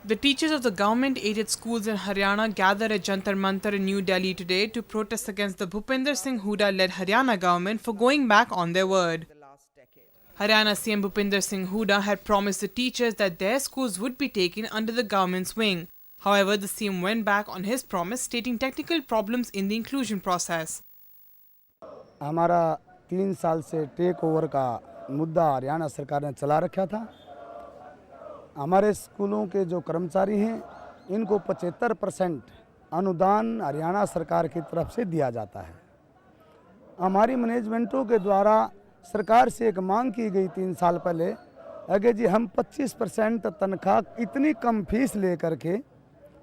The teachers of the government-aided schools in Haryana gathered at Jantar Mantar in New Delhi today to protest against the Bhupinder Singh Hooda-led Haryana government for going back on their word. Haryana CM Bhupinder Singh Hooda had promised the teachers that their schools would be taken under the government's wing. However, the CM went back on his promise, stating technical problems in the inclusion process. हमारा 3 साल से take over का मुद्दा हरियाणा सरकार ने चला रखा था। हमारे स्कूलों के जो कर्मचारी हैं इनको 75% अनुदान हरियाणा सरकार की तरफ से दिया जाता है। हमारी मैनेजमेंटों के द्वारा सरकार से एक मांग की गई 3 साल पहले, अगर जी हम 25% तनख्वाह इतनी कम फीस ले करके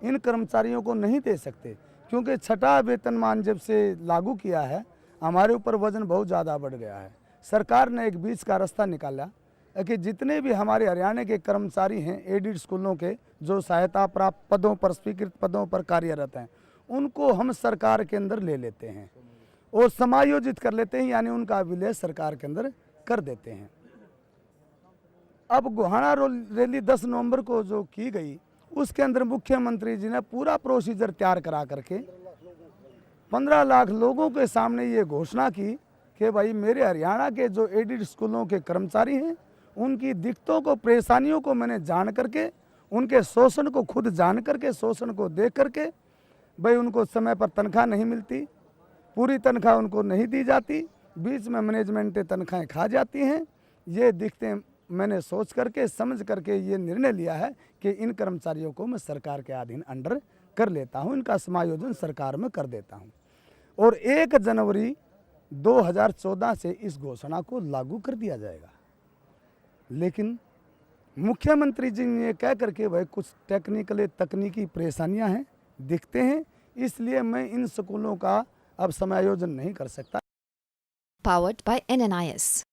इन कर्मचारियों को नहीं दे सकते, क्योंकि छठा वेतनमान जब से लागू किया है हमारे ऊपर वजन बहुत ज़्यादा बढ़ गया है। सरकार ने एक बीच का रास्ता निकाला कि जितने भी हमारे हरियाणा के कर्मचारी हैं एडिड स्कूलों के जो सहायता प्राप्त पदों पर स्वीकृत पदों पर कार्यरत हैं उनको हम सरकार के अंदर ले लेते हैं और समायोजित कर लेते हैं, यानी उनका विलय सरकार के अंदर कर देते हैं। अब गोहाना रैली 10 नवंबर को जो की गई उसके अंदर मुख्यमंत्री जी ने पूरा प्रोसीजर तैयार करा करके 15 लाख लोगों के सामने ये घोषणा की कि भाई मेरे हरियाणा के जो एडिड स्कूलों के कर्मचारी हैं उनकी दिक्कतों को परेशानियों को मैंने जान करके उनके शोषण को खुद जान करके शोषण को देख करके भाई उनको समय पर तनख्वाह नहीं मिलती, पूरी तनख्वाह उनको नहीं दी जाती, बीच में मैनेजमेंट तनख्वाहें खा जाती हैं। ये दिक्कतें मैंने सोच करके समझ करके ये निर्णय लिया है कि इन कर्मचारियों को मैं सरकार के अधीन अंडर कर लेता हूँ, इनका समायोजन सरकार में कर देता हूँ और 1 जनवरी 2014 से इस घोषणा को लागू कर दिया जाएगा। लेकिन मुख्यमंत्री जी ने कह करके भाई कुछ तकनीकी परेशानियां हैं दिखते हैं, इसलिए मैं इन स्कूलों का अब समायोजन नहीं कर सकता। Powered by NNIS.